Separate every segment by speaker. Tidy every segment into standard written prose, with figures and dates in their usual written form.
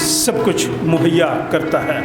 Speaker 1: सब कुछ मुहैया करता है।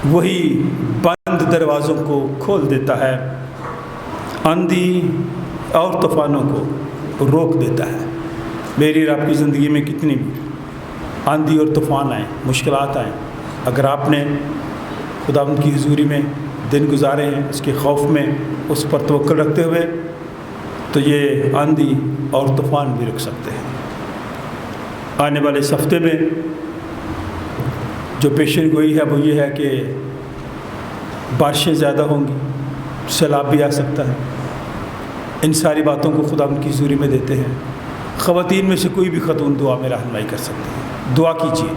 Speaker 1: वही बंद दरवाज़ों को खोल देता है, आंधी और तूफ़ानों को रोक देता है। मेरी और आपकी ज़िंदगी में कितनी आंधी और तूफ़ान आए, मुश्किलात आए, अगर आपने खुदावंद की हुज़ूरी में दिन गुजारे हैं, उसके खौफ में उस पर तवक्कुल रखते हुए, तो ये आंधी और तूफ़ान भी रुक सकते हैं। आने वाले इस हफ्ते में जो पेशन गोई है वो ये है कि बारिशें ज़्यादा होंगी, सैलाब भी आ सकता है। इन सारी बातों को खुदा उनकी हुज़ूरी में देते हैं। ख़वातीन में से कोई भी ख़तून दुआ में रहनुमाई कर सकती है, दुआ कीजिए।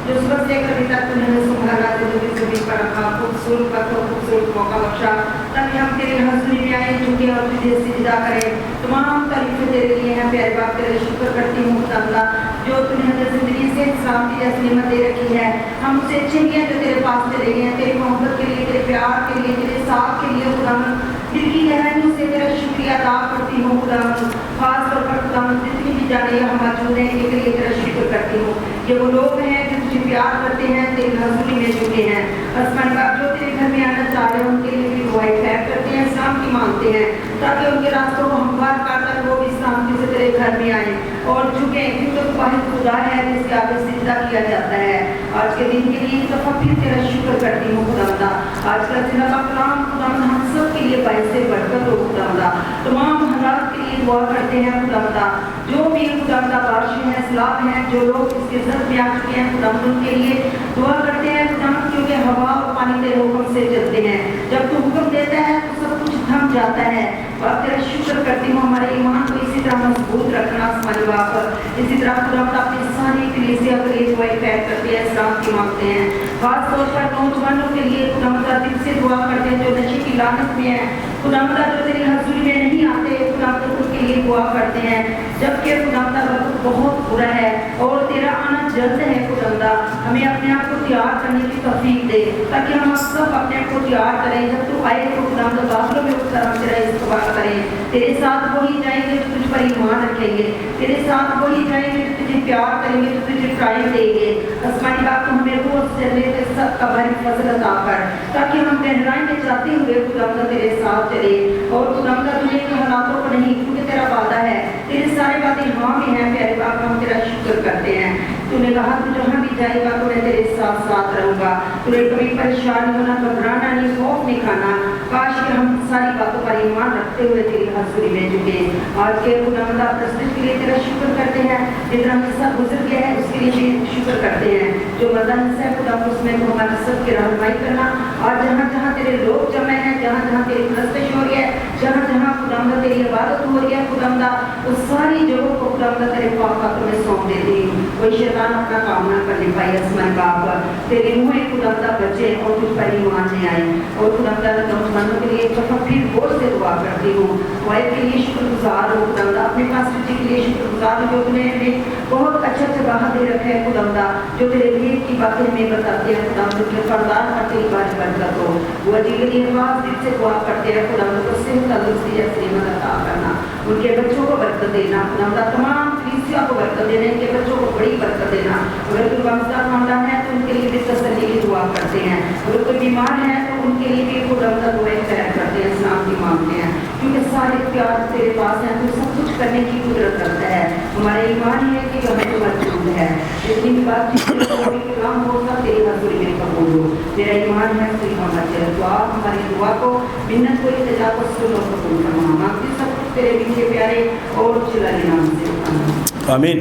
Speaker 2: जो उस वक्त लेकर अभी तक तुमने हमें संभाला, ज़िंदगी ज़मीन पर रखा, खूबसूरत वक्त और खूबसूरत मौका बख्शा, ताकि हम तेरे हुज़ूरी में आए, झुके और तुझे सजदा करें। तमाम तारीफ़ें तेरे लिए हैं प्यारे बाप, तेरे शुक्र करती हूँ खुदा। जो तूने हमें जिंदगी से इंसान की जैसी नेमत दे रखी है, हम उसे चाहिए जो तेरे पास चले गए हैं, तेरी मोहब्बत के लिए, तेरे प्यार के लिए, तेरे साथ के लिए खुदावन दिल की गहराइयों से तेरा शुक्रिया अदा करती हूँ खुदावन। खास तौर पर खुदावन जितनी भी जाने यहाँ मौजूद हैं इनके लिए तेरा शुक्र करती हूँ। ये वो लोग हैं जो तुझे प्यार करते हैं, तेरी हजूरी में झुके हैं। आसमान बाप जो तेरे घर में आना चाह रहे हैं उनके लिए भी दुआएं खैर करते हैं, इस्लाम की मांगते हैं, ताकि उनके रास्तों को हमवार कर वो भी इस्लाम से तेरे घर में आए और झुके, क्योंकि तो वाहिद खुदा है जिसके आगे सिजदा किया जाता है। आज के दिन के लिए एक दफ़ा फिर तेरा शुक्र करती हूँ खुदावंदा। आज का दिन का कलाम खुदावंद हम सब के लिए बाइस से बरकत हो खुदावंदा। तमाम हालात के लिए दुआ करते हैं खुदावंदा। जो भी खुदावंदा बारिश है, सलाब हैं, जो लोग इसके जद में आ चुके हैं खुदावंद उनके लिए दुआ करते हैं खुदावंद, क्योंकि हवा और पानी तेरे हुक्म से चलते हैं। जब तू हुक्म देता है तो सब कुछ थम जाता है। बाप तेरा शुक्र करती हूँ, हमारे ईमान को इसी तरह मजबूत रखना आसमानी बाप। इसी तरह खुदावंद अपनी सारी कलीसिया के लिए दुआएं खैर करते हैं, इस्लाम की मांगते हैं। खास तौर पर नौजवानों के लिए खुदावंद दिल से दुआ करते हैं जो नशे की लानत में है खुदावंद, जो तेरी हजूरी में नहीं आते खुदावंद उनके लिए दुआ करते हैं। जबकि खुदावंद वक्त बहुत बुरा है और तेरा आना जल्द है खुदावंद, हमें अपने आप को तैयार करने की तौफीक दे, ताकि हम सब अपने आप को तैयार करें। जब तू आए तो खुदावंद बादलों में उठकर हम तेरा इस्तकबाल करें। तेरे साथ वही जाएंगे जो तुझ पर ईमान रखेंगे, तेरे साथ वही जाएंगे जो तुझे प्यार करेंगे, जो तुझे टाइम देंगे। आसमानी बाप तो हमें रोज चलने के सब का भारी फजल अता कर, ताकि हम गहराई में जाते हुए खुदावंद तेरे साथ चले। और खुदावंद दुनिया के हालातों को नहीं, क्योंकि तेरा वादा है, तेरे सारे वादे हाँ भी हैं। प्यारे बाप हम तेरा शुक्र करते हैं। तूने कहा तू जहाँ भी जाएगा तो मैं तेरे साथ साथ रहूँगा। तूने कभी परेशान होना, घबराना नहीं, खौफ नहीं खाना। काश कि हम सारी बातों पर ईमान रखते हुए तेरी हजूरी में झुके। आज के खुदावंद प्रस्तुत के लिए तेरा शुक्र करते हैं। जितना हिस्सा गुजर गया है उसके लिए भी शुक्र करते हैं। जो मदन है खुदावंद उसमें तो हमारे सबकी रहनुमाई करना। आज जहाँ जहाँ तेरे लोग जमे हैं, जहाँ जहाँ तेरी प्रस्तुत हो रही है, जहाँ जहाँ खुदावंद तेरी इबादत हो रही है खुदावंद, उस सारी जगहों को खुदावंद तेरे पाक हाथों में सौंप देती हूँ। कोई शैतान अपना काम ना करने पाए। आसमान बाप तेरे मुँह खुदावंद बचे और तुझ पर ईमान ले आए। और खुदावंद नौजवानों के लिए एक दफा फिर गौर से दुआ करती हूँ। वाइफ के लिए शुक्रगुजार हो खुदावंद, अपने पास तुझे के लिए शुक्रगुजार हो जो तूने हमें बहुत अच्छा जगह दे रखा है खुदावंद, जो तेरे भेद की बातें हमें बताते हैं खुदावंद के फरदान का तेरी बारी बरकत हो। वो अजीब नवाज दिल से दुआ करते हैं खुदावंद को सेहत तंदुरुस्ती जैसी नेमत अता करना, उनके बच्चों को बरकत देना खुदावंद, तमाम कलीसिया को बरकत देना, इनके बच्चों को बड़ी बरकत देना। अगर कोई वामदार मामला है तो उनके लिए भी तसल्ली की दुआ करते हैं। अगर कोई बीमार है तो उनके लिए भी खुदावंद दुआएं खैर करते हैं, इस्लाम की मांगते हैं, क्योंकि सारे प्यार तेरे पास हैं। तू सब कुछ करने की कुदरत रखता है। हमारे ईमान है कि हमें तो मौजूद है। जितनी भी बात कलाम हो सब तेरी हजूरी में कबूल हो। मेरा ईमान है तेरी मोहब्बत है। तो आप हमारी दुआ को, मिन्नत को, इल्तिजा को सुनो, कबूल फरमा। मांगती सब कुछ तेरे मीठे प्यारे और चिल्लाने नाम से
Speaker 1: आमीन।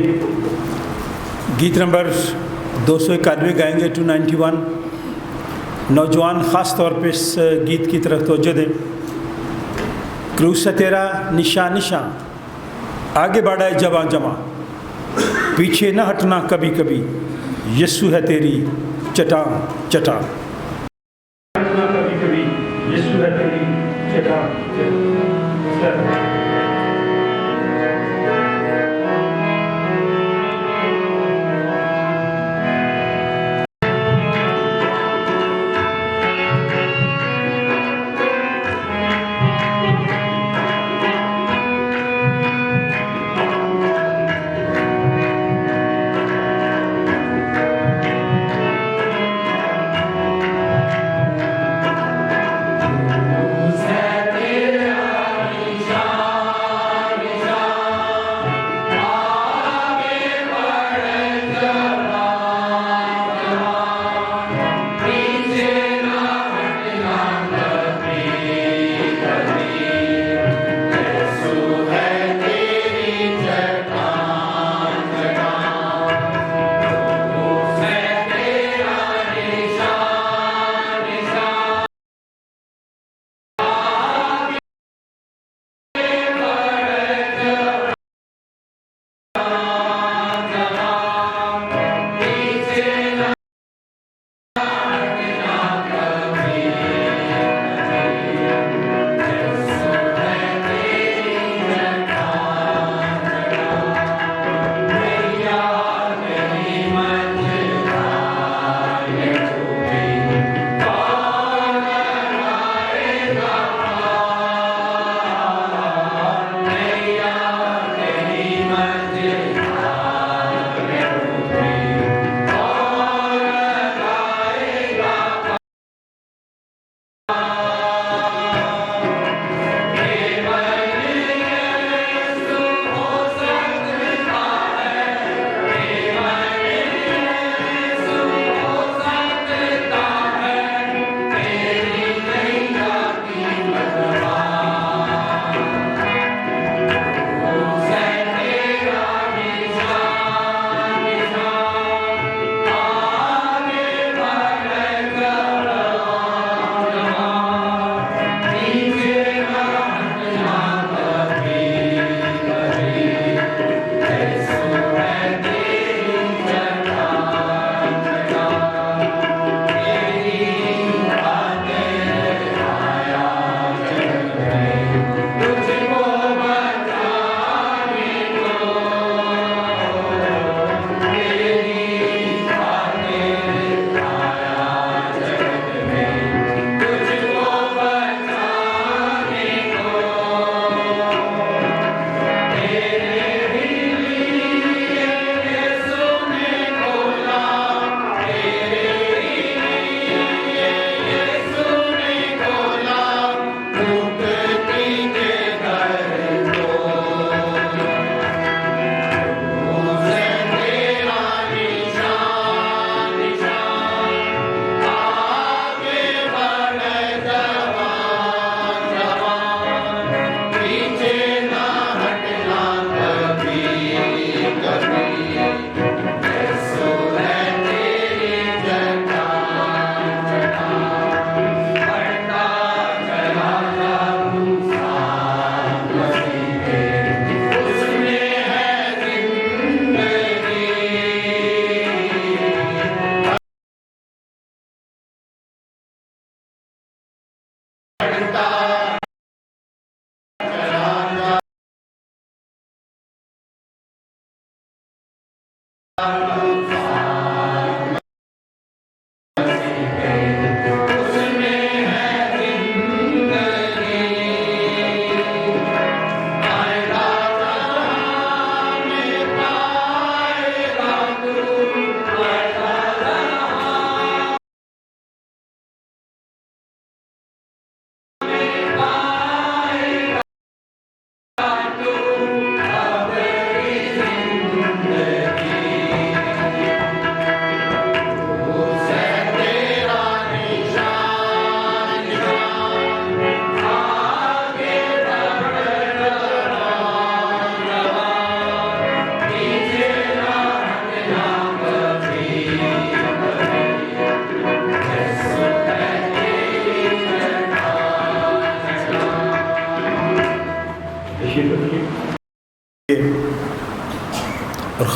Speaker 1: गीत नंबर 291 गाएंगे 291। नौजवान ख़ास तौर पे इस गीत की तरफ तवज्जो दें। क्रूस से तेरा निशा निशा, आगे बढ़ा है जवा जमा, पीछे न हटना कभी कभी, यीशु है तेरी चटान चटान। कभी कभी यीशु है तेरी चटान चटान।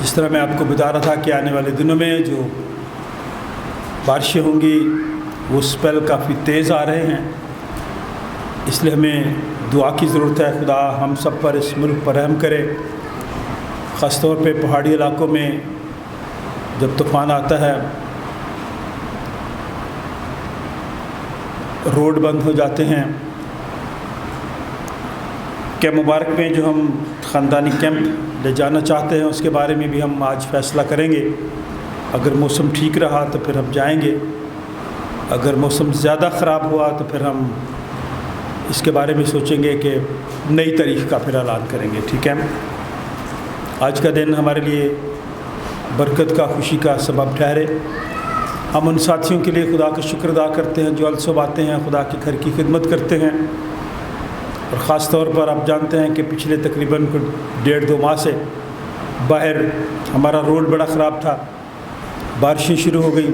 Speaker 1: जिस तरह मैं आपको बता रहा था कि आने वाले दिनों में जो बारिशें होंगी वो स्पेल काफ़ी तेज़ आ रहे हैं, इसलिए हमें दुआ की ज़रूरत है। खुदा हम सब पर, इस मुल्क पर रहम करे। ख़ास तौर पे पहाड़ी इलाकों में जब तूफ़ान आता है, रोड बंद हो जाते हैं। कैंप मुबारक में जो हम ख़ानदानी कैंप ले जाना चाहते हैं उसके बारे में भी हम आज फ़ैसला करेंगे। अगर मौसम ठीक रहा तो फिर हम जाएंगे, अगर मौसम ज़्यादा ख़राब हुआ तो फिर हम इसके बारे में सोचेंगे कि नई तारीख़ का फिर ऐलान करेंगे। ठीक है, आज का दिन हमारे लिए बरकत का, खुशी का सबब ठहरे। हम उन साथियों के लिए खुदा का शुक्र अदा करते हैं जो अलसुब आते हैं, खुदा के घर की खिदमत करते हैं। और ख़ास तौर पर आप जानते हैं कि पिछले तकरीबन 1.5-2 माह से बाहर हमारा रोड बड़ा ख़राब था, बारिशें शुरू हो गई,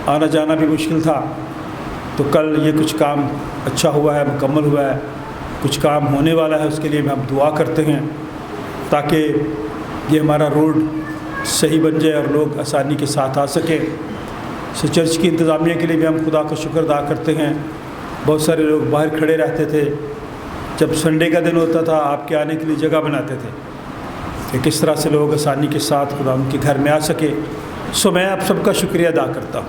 Speaker 1: आना जाना भी मुश्किल था। तो कल ये कुछ काम अच्छा हुआ है, मुकम्मल हुआ है, कुछ काम होने वाला है, उसके लिए हम दुआ करते हैं ताकि ये हमारा रोड सही बन जाए और लोग आसानी के साथ आ सकें। सो चर्च की इंतज़ामिया के लिए भी हम खुदा का शुक्र अदा करते हैं। बहुत सारे लोग बाहर खड़े रहते थे, जब संडे का दिन होता था आपके आने के लिए जगह बनाते थे कि किस तरह से लोग आसानी के साथ खुदा उनके घर में आ सके। सो मैं आप सबका शुक्रिया अदा करता हूँ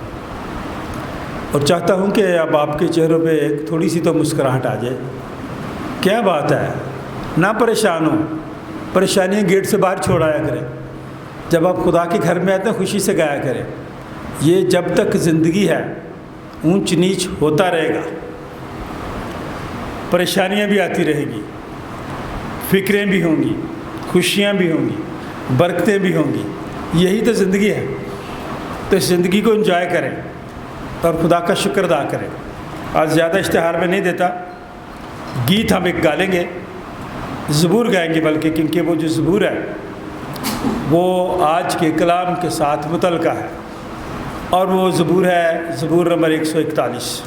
Speaker 1: और चाहता हूँ कि अब आपके चेहरों पे एक थोड़ी सी तो मुस्कुराहट आ जाए। क्या बात है, ना परेशान हो, परेशानियाँ गेट से बाहर छोड़ आया करें। जब आप खुदा के घर में आते हैं खुशी से गाया करें। ये जब तक ज़िंदगी है ऊंच नीच होता रहेगा, परेशानियाँ भी आती रहेगी, फ़िक्रें भी होंगी, खुशियाँ भी होंगी, बरकतें भी होंगी। यही तो ज़िंदगी है। तो इस ज़िंदगी को एंजॉय करें और खुदा का शुक्र अदा करें। आज ज़्यादा इश्तिहार में नहीं देता, गीत हम एक गा लेंगे, ज़बूर गाएंगे बल्कि, क्योंकि वो जो ज़बूर है वो आज के कलाम के साथ मुतल्लिक़ा है और वो ज़बूर है ज़बूर नंबर 141।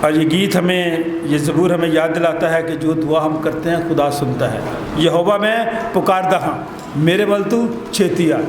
Speaker 1: और ये गीत हमें, ये ज़बूर हमें याद दिलाता है कि जो दुआ हम करते हैं खुदा सुनता है। यहोवा मैं पुकारदा हाँ, मेरे वल तू छेती आ।
Speaker 3: Oh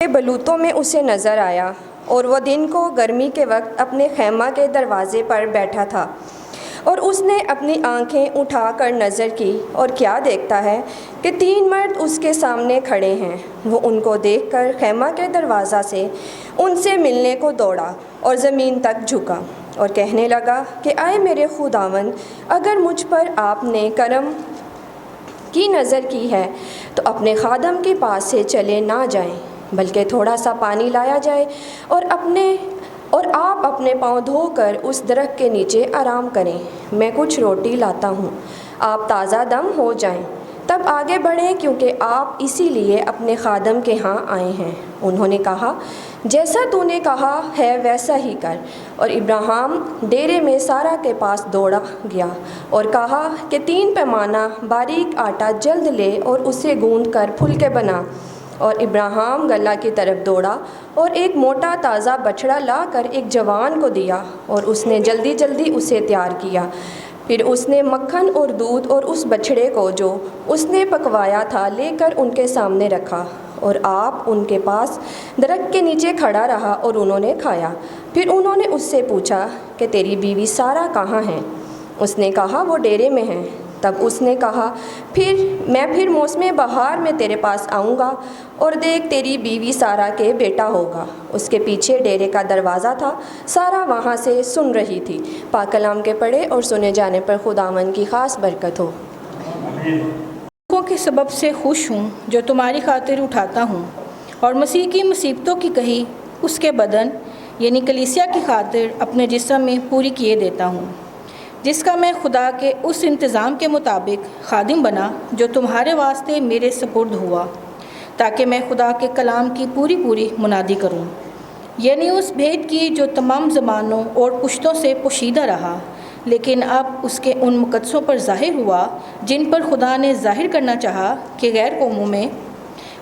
Speaker 3: बलूतों में उसे नज़र आया और वह दिन को गर्मी के वक्त अपने खैमा के दरवाज़े पर बैठा था और उसने अपनी आंखें उठाकर नज़र की और क्या देखता है कि 3 मर्द उसके सामने खड़े हैं। वो उनको देखकर खैमा के दरवाज़ा से उनसे मिलने को दौड़ा और ज़मीन तक झुका और कहने लगा कि आए मेरे खुदावंद, अगर मुझ पर आपने करम की नज़र की है तो अपने खादम के पास से चले ना जाएं, बल्कि थोड़ा सा पानी लाया जाए और आप अपने पाँव धोकर उस दरख्त के नीचे आराम करें। मैं कुछ रोटी लाता हूँ, आप ताज़ा दम हो जाएं, तब आगे बढ़ें, क्योंकि आप इसीलिए अपने खादम के यहाँ आए हैं। उन्होंने कहा, जैसा तूने कहा है वैसा ही कर। और इब्राहिम डेरे में सारा के पास दौड़ा गया और कहा कि 3 पैमाना बारीक आटा जल्द ले और उसे गूंद कर फुलके बना। और इब्राहिम गल्ला की तरफ दौड़ा और एक मोटा ताज़ा बछड़ा लाकर एक जवान को दिया और उसने जल्दी जल्दी उसे तैयार किया। फिर उसने मक्खन और दूध और उस बछड़े को जो उसने पकवाया था लेकर उनके सामने रखा और आप उनके पास दरख्त के नीचे खड़ा रहा और उन्होंने खाया। फिर उन्होंने उससे पूछा कि तेरी बीवी सारा कहाँ है? उसने कहा, वो डेरे में है। तब उसने कहा, फिर मौसम बहार में तेरे पास आऊँगा और देख तेरी बीवी सारा के बेटा होगा। उसके पीछे डेरे का दरवाज़ा था। सारा वहाँ से सुन रही थी। पाक कलाम के पढ़े और सुने जाने पर खुदावंद की ख़ास बरकत हो।
Speaker 4: के सबब से खुश हूँ जो तुम्हारी खातिर उठाता हूँ और मसीह की मुसीबतों की कही उसके बदन यानी कलीसिया की खातिर अपने जिस्म में पूरी किए देता हूँ, जिसका मैं खुदा के उस इंतज़ाम के मुताबिक खादिम बना जो तुम्हारे वास्ते मेरे सपुर्द हुआ, ताकि मैं खुदा के कलाम की पूरी मुनादी करूं, यानी उस भेद की जो तमाम ज़मानों और पुश्तों से पोशीदा रहा, लेकिन अब उसके उन मुकद्दसों पर ज़ाहिर हुआ जिन पर खुदा ने ज़ाहिर करना चाहा कि गैर कौमों में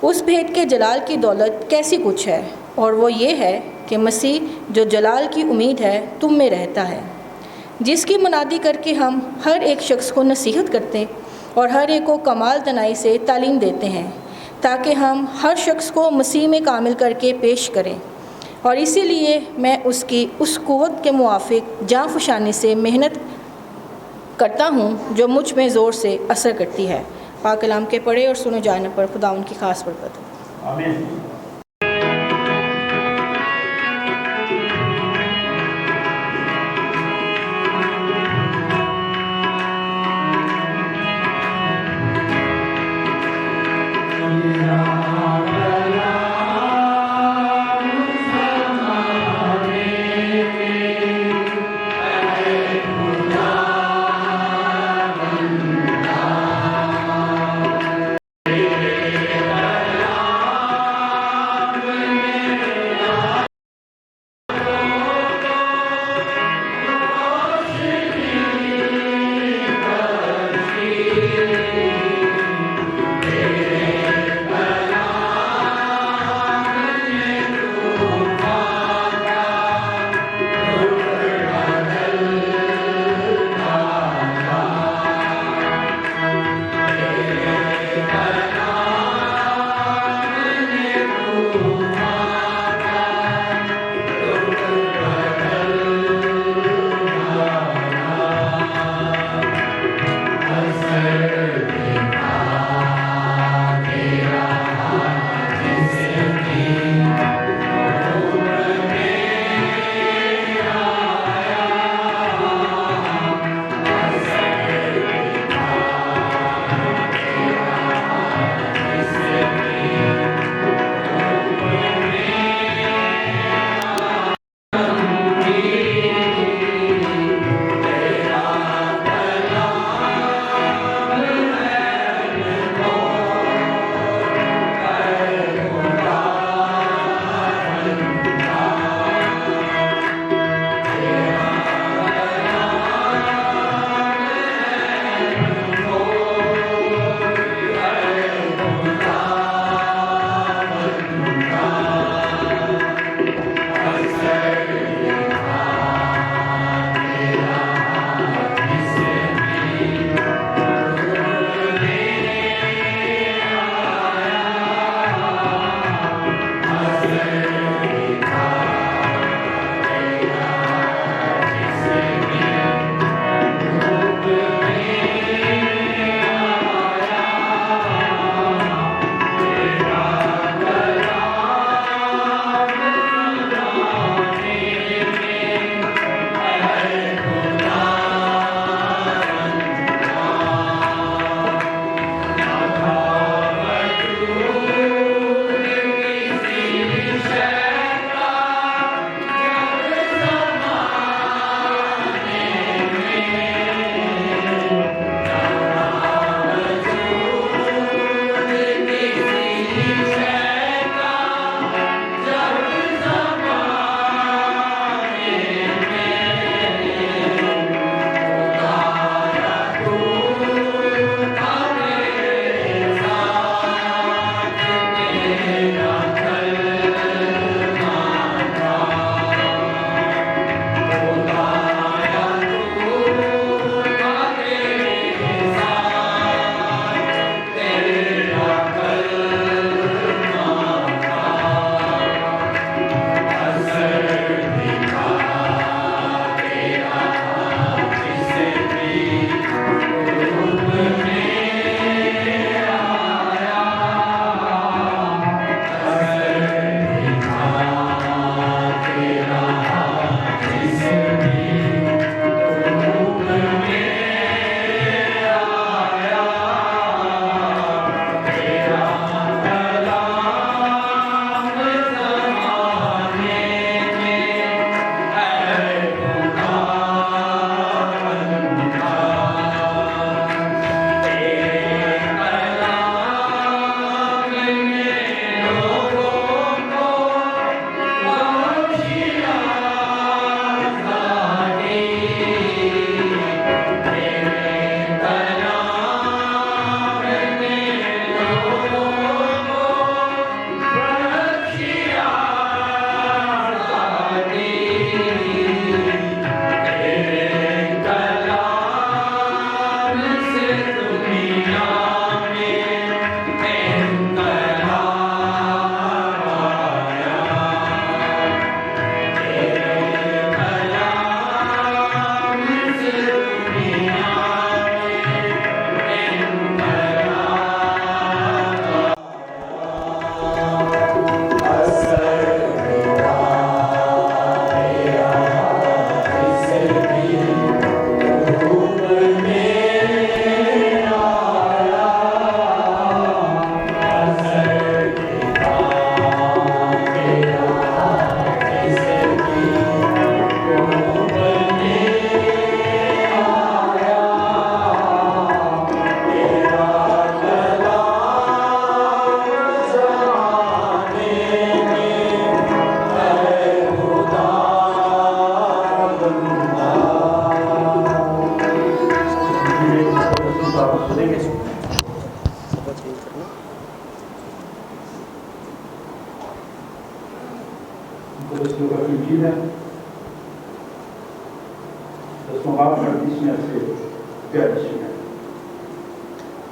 Speaker 4: उस भेद के जलाल की दौलत कैसी कुछ है। और वो ये है कि मसीह जो जलाल की उम्मीद है तुम में रहता है, जिसकी मुनादी करके हम हर एक शख्स को नसीहत करते और हर एक को कमाल तनाई से तालीम देते हैं, ताकि हम हर शख्स को मसीह में कामिल करके पेश करें। और इसीलिए मैं उसकी उस कुव्वत के मुआफिक जाँ फशानी से मेहनत करता हूँ जो मुझ में ज़ोर से असर करती है। पाक कलाम के पढ़े और सुने जाने पर खुदा उनकी ख़ास बरकत हो।
Speaker 1: आमीन।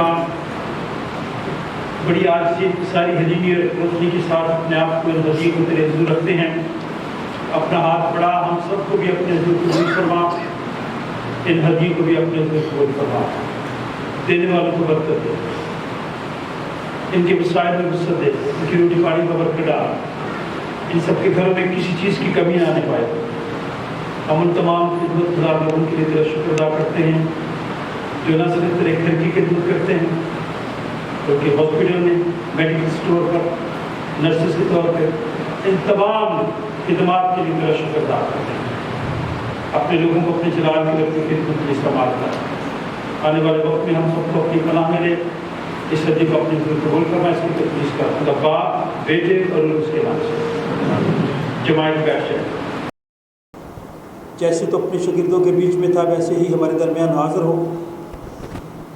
Speaker 1: तमाम बड़ी आज से सारी हलीमी और रोशनी के साथ अपने आप को हदी को तेरे हजूर रखते हैं। अपना हाथ बढ़ा, हम सबको भी अपने हजूर कबूल फरमा, इन हदी को भी अपने हजूर कबूल फरमा, देने वालों को बरकत दे, इनके वसाइल में वसअत दे, इनकी रोटी पानी का बरकत डाल, इन सबके घरों में किसी चीज़ की कमी ना आने पाए। हम उन तमाम खिदमतगार लोगों के लिए तेरा शुक्र अदा करते हैं जो न सिर्फ तेरे घर की खिदमत करते हैं बल्कि हॉस्पिटल में, मेडिकल स्टोर पर, नर्सेस के तौर पर इन तमाम खिदमात के लिए तेरा शुक्र अदा करते हैं। अपने लोगों को अपने जलाल की रखने की खिदमत में इस्तेमाल कर। आने वाले वक्त में हम सबको अपनी पनाह में ले, इस हदी को अपने कबूल करना, इसकी तकलीफ कर, खुदा बाप, बेटे और उसके नाम से जमात बैठ जाए। जैसे तो अपने शागिर्दों के बीच में था वैसे ही हमारे दरमियान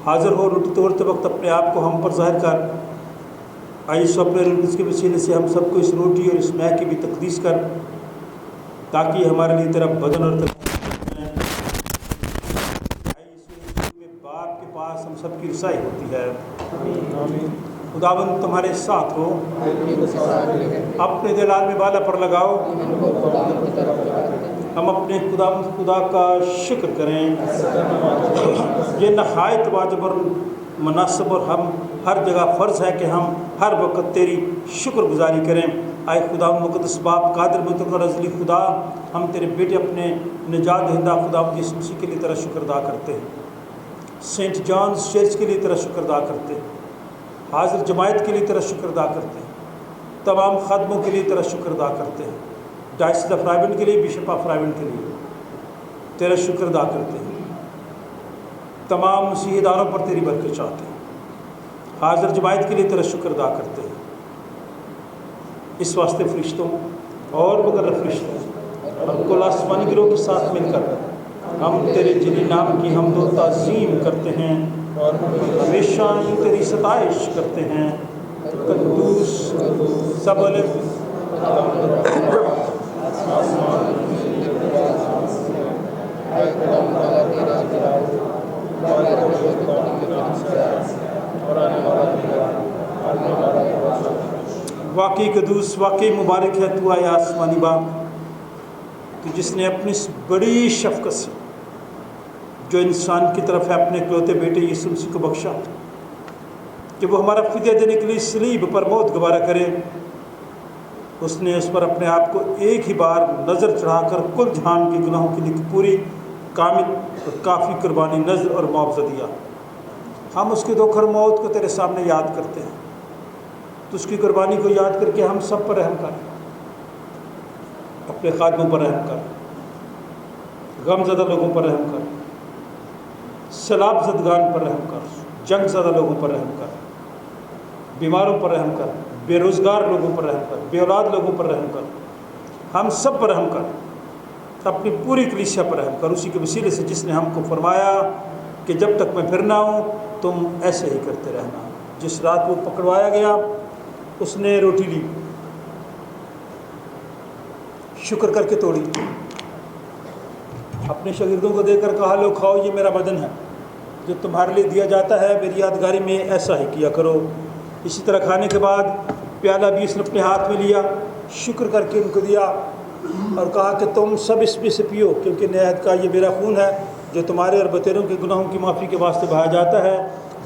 Speaker 1: हाज़िर हो रोटी तोड़ते वक्त अपने आप को हम पर ज़ाहिर कर। आइए सो अपने रुल्स के वसीले से हम सबको इस रोटी और इस मैह की भी तकदीस कर, ताकि हमारे लिए तेरा बदन और बाप के पास हम सबकी रसाई होती है। खुदावंद तुम्हारे साथ हो, अपने दिलाल में बाला पर लगाओ। हम अपने खुदा का शुक्र करें। ये नहायत वाजिब और मुनासिब और हम हर जगह फ़र्ज़ है कि हम हर वक्त तेरी शुक्रगुजारी करें। आए खुदा मुक़द्दस बाप कादिर मुतक़र अज़ली खुदा, हम तेरे बेटे अपने निजात दहिंदा खुदा यीशु मसीह के लिए तेरा शुक्र अदा करते हैं। सेंट जॉन्स चर्च के लिए तेरा शुक्र अदा करते हैं। हाज़िर जमायत के लिए तेरा शुक्र अदा करते हैं। तमाम ख़ादमों के लिए तेरा शुक्र अदा करते हैं। डायसिस ऑफ रायबन के लिए, बिशप ऑफ रायबन के लिए तेरा शुक्र अदा करते हैं। तमाम मसीहिदारों पर तेरी बरकत चाहते हैं। हाज़िर जमायत के लिए तेरा शुक्र अदा करते हैं। इस वास्ते फरिश्तों और बगैर फरिश्तों और कुल आसमानी गिरोह के साथ मिलकर हम तेरे जलील नाम की हमद व ताज़ीम करते हैं और हमेशा तेरी सताइश करते हैं। कद्दूस सबल वाकई कदूस, वाकई मुबारक है तू आया आसमानी बाप, कि जिसने अपनी इस बड़ी शफ़क़त से जो इंसान की तरफ है अपने इकलौते बेटे यीशु मसीह को बख्शा कि वो हमारा फ़िदया देने के लिए सलीब पर मौत गवारा करे। उसने उस पर अपने आप को एक ही बार नज़र चढ़ाकर कुल जहान के गुनाहों के लिए पूरी कामिल और काफ़ी कुर्बानी नज़र और मुआवजा दिया। हम उसके धोखर मौत को तेरे सामने याद करते हैं। तो उसकी कुर्बानी को याद करके हम सब पर रहम कर, अपने खादमों पर रहम कर, गमज़दा लोगों पर रहम कर, सैलाब ज़दगान पर रहम कर, जंग ज़दा लोगों पर रहम कर, बीमारों पर रहम कर, बेरोज़गार लोगों पर रहम कर, बेऔलाद लोगों पर रहम कर, हम सब पर रहम कर, अपनी पूरी कलीसिया पर रहम कर। उसी के वसीले से जिसने हमको फरमाया कि जब तक मैं फिर ना हूँ तुम ऐसे ही करते रहना। जिस रात वो पकड़वाया गया उसने रोटी ली, शुक्र करके तोड़ी, अपने शागिर्दों को देकर कहा लो खाओ, ये मेरा बदन है जो तुम्हारे लिए दिया जाता है, मेरी यादगारी में ऐसा ही किया करो। इसी तरह खाने के बाद प्याला भी उसने अपने हाथ में लिया, शुक्र करके उनको दिया और कहा कि तुम सब इसमें से पियो, क्योंकि नहद का ये मेरा खून है जो तुम्हारे और बतेरों के गुनाहों की माफ़ी के वास्ते बहाया जाता है।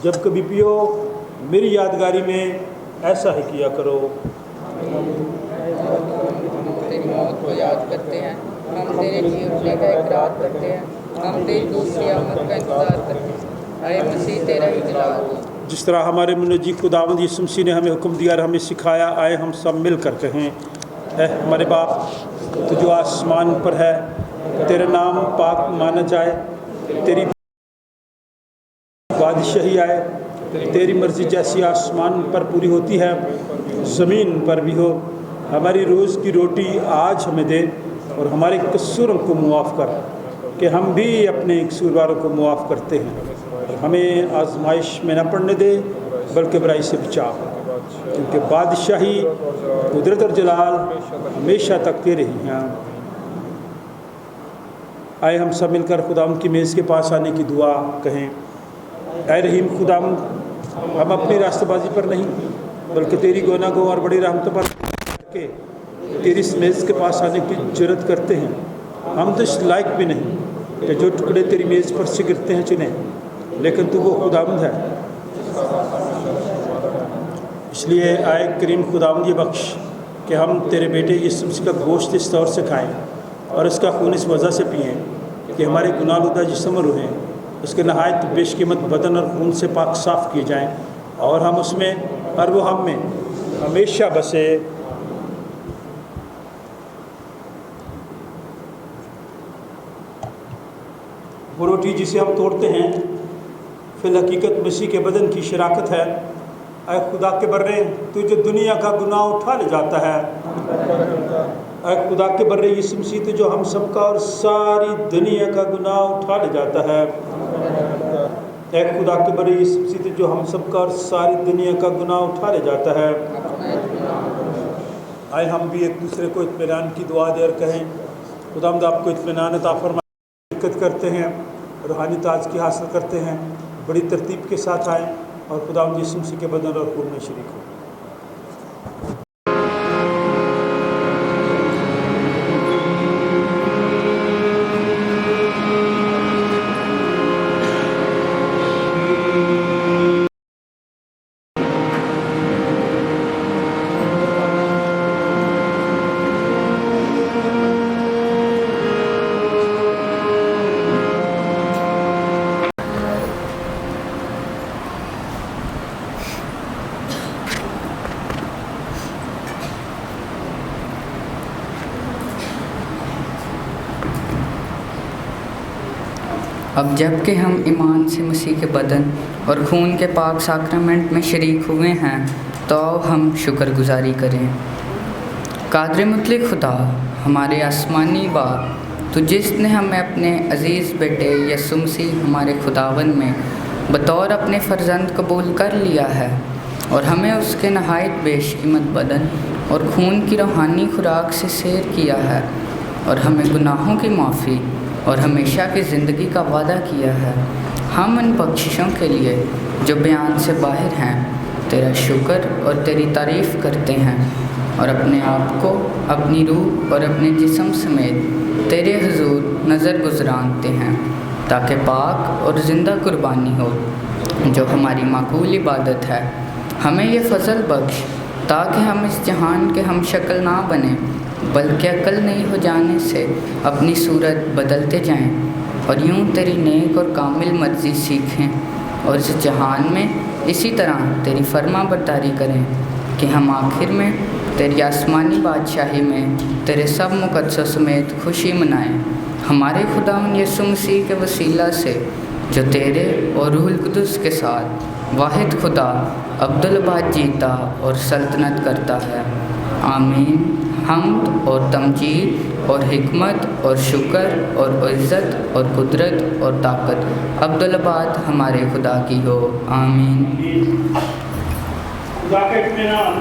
Speaker 1: जब कभी पियो मेरी यादगारी में ऐसा ही किया करो।
Speaker 5: तेरी मौत को याद करते हैं, हम तेरे जी उठने का इकरार करते हैं, हम तेरी दूसरी आमद का इंतज़ार करते हैं। अरे मसीह तेरा ही जलाल हो।
Speaker 1: जिस तरह हमारे मुनज्जी खुदावंद यीशु मसीह ने हमें हुक्म दिया और हमें सिखाया, आए हम सब मिल कर कहें, ऐ हमारे बाप तो जो आसमान पर है, तेरा नाम पाक माना जाए, तेरी बादशाही आए, तेरी मर्ज़ी जैसी आसमान पर पूरी होती है ज़मीन पर भी हो। हमारी रोज़ की रोटी आज हमें दे और हमारे कसूरों को मुआफ़ कर कि हम भी अपने कसूरवारों को मुआफ़ करते हैं। हमें आजमाइश में न पड़ने दे बल्कि बुराई से बचा, क्योंकि बादशाही कुदरत और जलाल हमेशा तक तेरे ही हैं। आए हम सब मिलकर खुदाम की मेज़ के पास आने की दुआ कहें। ऐ रहीम खुदाम, हम अपनी रास्तबाजी पर नहीं बल्कि तेरी गोनागो और बड़ी रहमतों पर के तेरी इस मेज़ के पास आने की जरूरत करते हैं। हम तो इस लायक भी नहीं कि जो टुकड़े तेरी मेज़ पर से गिरते हैं चुने, लेकिन तू वो खुदावंद है। इसलिए आए करीम खुदावंद ये बख्श कि हम तेरे बेटे यीशु मसीह का गोश्त इस तौर से खाएं और इसका खून इस वजह से पिएं कि हमारे गुनाहगार जिस्म और रूहें उसके नहायत बेशकीमत बदन और खून से पाक साफ़ किए जाएं और हम उसमें और वो हम में हमेशा बसे। वो रोटी जिसे हम तोड़ते हैं फिल हकीकत मसीह के बदन की शराकत है। ऐ खुदा के बर्रे तू जो दुनिया का गुनाह उठा ले जाता है, ऐ खुदा के बर्रे यीशु मसीह तू जो हम सबका और सारी दुनिया का गुनाह उठा ले जाता है। ऐ खुदा के बर्रे यीशु मसीह तू जो हम सबका और सारी दुनिया का गुनाह उठा ले जाता है। आए हम भी एक दूसरे को इत्मीनान की दुआ देर कहें। खुदावंद आपको इत्मीनान अता फरमाए, बरकत करते हैं, रूहानी ताज़गी हासिल करते हैं, बड़ी तरतीब के साथ आएँ और खुदावंद यीशु मसीह के बदन और खून में शरीक हो।
Speaker 6: अब जबकि हम ईमान से मसीह के बदन और खून के पाक साक्रमेंट में शरीक हुए हैं तो हम शुक्रगुजारी करें। कादर मुतलक खुदा, हमारे आसमानी बाप, तो जिसने हमें अपने अज़ीज़ बेटे यीशु मसीह हमारे खुदावन में बतौर अपने फ़र्जंद कबूल कर लिया है और हमें उसके नहायत बेशकीमत बदन और खून की रूहानी खुराक से सैर किया है और हमें गुनाहों की माफ़ी और हमेशा की ज़िंदगी का वादा किया है, हम उन बख्शिशों के लिए जो बयान से बाहर हैं तेरा शुक्र और तेरी तारीफ़ करते हैं और अपने आप को, अपनी रूह और अपने जिस्म समेत तेरे हुजूर नज़र गुज़रानते हैं ताकि पाक और ज़िंदा कुर्बानी हो जो हमारी माकूल इबादत है। हमें ये फ़ज़ल बख्श ताकि हम इस जहान के हम शक्ल ना बने बल्कि अक्ल नहीं हो जाने से अपनी सूरत बदलते जाएं और यूं तेरी नेक और कामिल मर्ज़ी सीखें और इस जहान में इसी तरह तेरी फर्मा बरदारी करें कि हम आखिर में तेरी आसमानी बादशाही में तेरे सब मुक़द्दसों समेत खुशी मनाएं। हमारे खुदावंद यीशु मसीह के वसीला से जो तेरे और रूहुल कुद्दुस के साथ वाहिद खुदा अब्दुल बाद जीता और सल्तनत करता है। आमीन। हम्द और तमजीद और हिकमत और शुक्र और इज़्ज़त और कुदरत और ताकत अब्दुल-बाद हमारे खुदा की हो। आमीन।
Speaker 1: खुदा का इत्मीनान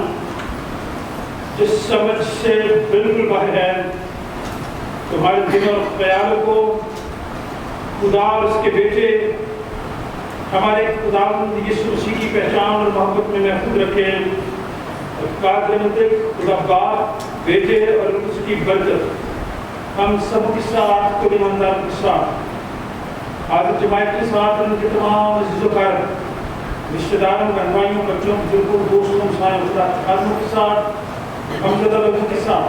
Speaker 1: जिस समझ से बिल्कुल बाहर है, तुम्हारे दिल और ख्यालों को खुदा और उसके बेटे हमारे खुदावंद यीशु मसीह की पहचान और मोहब्बत में महफूज रखें। कादर मुतलक खुदा बाप, बेटे और उसकी बरकत हम सब के साथ, कुल ईमानदार के साथ, आज जमात के साथ, उनके तमाम अज़ीज़ों, रिश्तेदारों, रहनुमाइयों, बच्चों, बुजुर्गों, दोस्तों, साथियों के साथ, हमज़दा लोगों के साथ,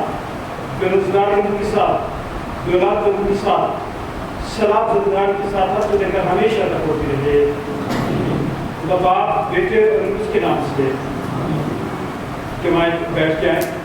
Speaker 1: बेरोज़गार लोगों के साथ, बेऔलाद लोगों के साथ, सलाब ज़दगार के साथ हाथ लेकर हमेशा तक होती रहे। खुदा बाप, बेटे और उसके नाम से कि बैठ जाएं।